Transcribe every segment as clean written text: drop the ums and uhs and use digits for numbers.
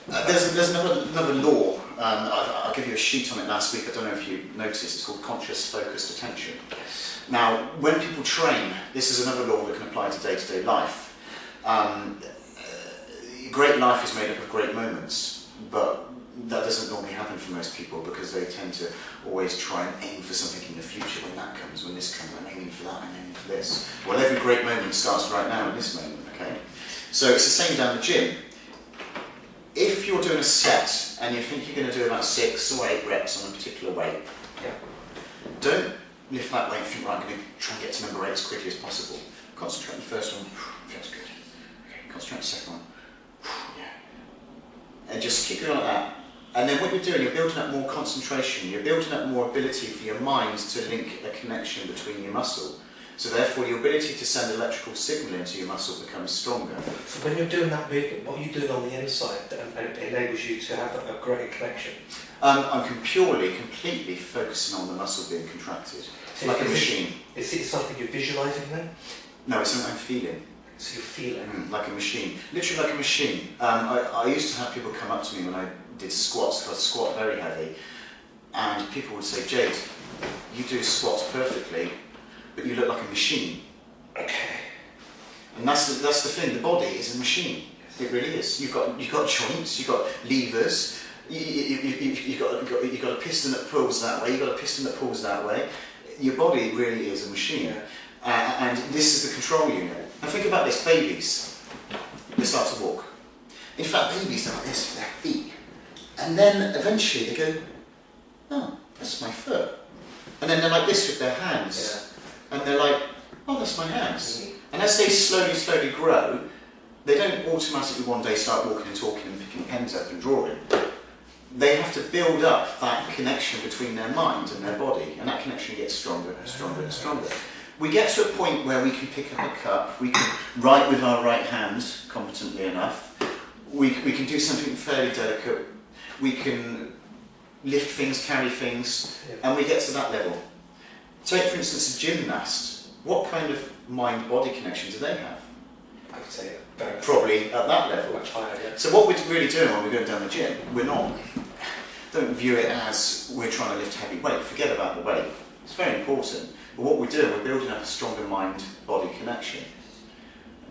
There's another law. I'll give you a sheet on it last week. I don't know if you noticed. It's called conscious focused attention. Now, when people train, this is another law that can apply to day-to-day life. Great life is made up of great moments, but that doesn't normally happen for most people because they tend to always try and aim for something in the future. When that comes, when this comes, I'm aiming for that, I'm aiming for this. Well, every great moment starts right now in this moment, okay? So it's the same down the gym. If you're doing a set and you think you're going to do about 6 or 8 reps on a particular weight, don't lift that weight and think, right, I'm going to try and get to number 8 as quickly as possible. Concentrate on the first one, feels good. Okay, concentrate on the second one, yeah. And just keep going like that. And then what you're doing, you're building up more concentration, you're building up more ability for your mind to link a connection between your muscle. So therefore your ability to send electrical signal into your muscle becomes stronger. So when you're doing that movement, what are you doing on the inside that enables you to have a greater connection? I'm completely focusing on the muscle being contracted, So like a machine. Is it something you're visualising then? No, it's something I'm feeling. So you're feeling? Like a machine, literally like a machine. I used to have people come up to me when I did squats, because I squat very heavy, and people would say, Jade, you do squats perfectly, but you look like a machine. Okay. And that's the thing, the body is a machine. It really is. You've got joints, you've got levers, you've got a piston that pulls that way, you've got a piston that pulls that way. Your body really is a machine. And this is the control unit. Now think about this, babies, they start to walk. In fact, babies are like this with their feet. And then eventually they go, oh, that's my foot. And then they're like this with their hands. And they're like, oh, that's my hands. And as they slowly grow, they don't automatically one day start walking and talking and picking pens up and drawing. They have to build up that connection between their mind and their body, and that connection gets stronger and stronger and stronger. We get to a point where we can pick up a cup, we can write with our right hand competently enough, we can do something fairly delicate, we can lift things, carry things, and we get to that level. Take for instance a gymnast, what kind of mind-body connection do they have? I would say probably at that level. Much higher, yeah. So what we're really doing when we're going down the gym, don't view it as we're trying to lift heavy weight, forget about the weight. It's very important. But what we're doing, we're building up a stronger mind-body connection.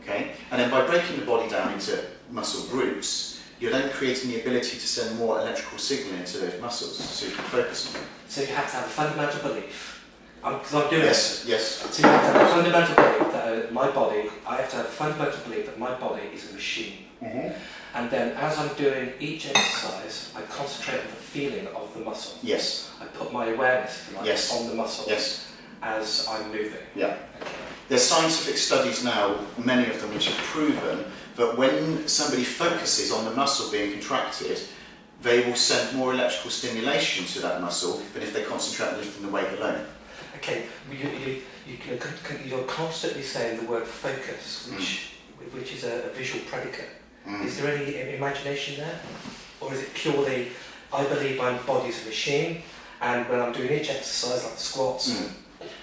Okay? And then by breaking the body down into muscle groups, you're then creating the ability to send more electrical signal into those muscles so you can focus on them. So you have to have a fundamental belief. Because I'm doing Yes, this. yes. So you have to have a fundamental belief that I have to have a fundamental belief that my body is a machine. Mm-hmm. And then as I'm doing each exercise, I concentrate on the feeling of the muscle. Yes. I put my awareness, if you like, Yes. on the muscle as I'm moving. Yeah. Okay. There's scientific studies now, many of them, which have proven that when somebody focuses on the muscle being contracted, they will send more electrical stimulation to that muscle than if they concentrate on lifting the weight alone. Okay, you're constantly saying the word focus, which is a visual predicate. Is there any imagination there? Or is it purely, I believe my body's a machine, and when I'm doing each exercise, like the squats,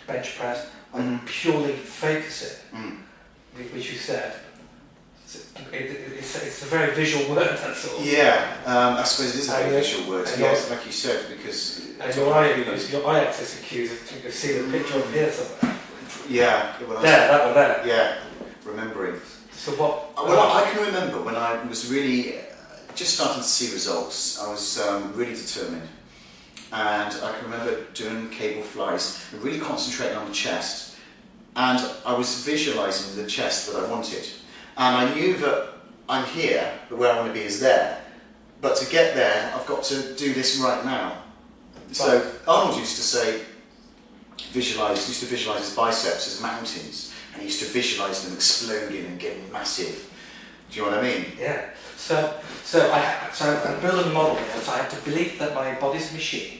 bench press, I'm purely focusing, which you said. It's a very visual word, that's all. Yeah, I suppose it is a very visual word, yes, like you said, because... And your eye access cues, you can see the picture up here somewhere. Yeah. Well, that one there. Yeah, remembering. So what... Well, I can remember when I was really just starting to see results, I was really determined. And I can remember doing cable flies and really concentrating on the chest. And I was visualising the chest that I wanted. And I knew that I'm here, but where I want to be is there. But to get there, I've got to do this right now. So Arnold used to say, used to visualise his biceps as mountains, and he used to visualise them exploding and getting massive. Do you know what I mean? Yeah. So I'm building a model here. So I have to believe that my body's a machine.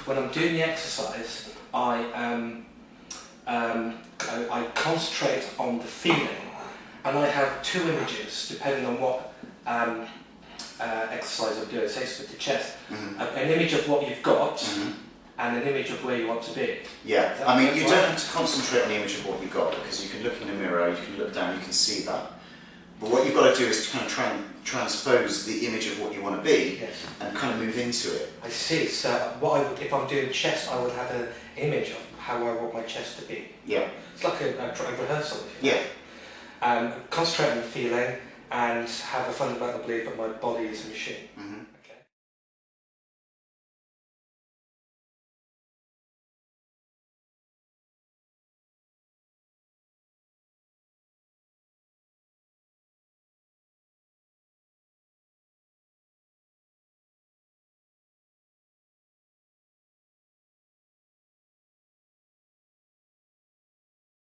When I'm doing the exercise, I concentrate on the feeling, and I have 2 images depending on what exercise I'm doing. Say with the chest, an image of what you've got, and an image of where you want to be. Yeah, I mean, you don't have to concentrate on the image of what you've got, because you can look in the mirror, you can look down, you can see that. But what you've got to do is to kind of try and transpose the image of what you want to be Yes. and kind of move into it. I see. So what I would, if I'm doing chest, I would have an image of how I want my chest to be. Yeah. It's like a rehearsal. If you Yeah. like. Concentrate on the feeling and have a fundamental belief that my body is a machine. Hmm.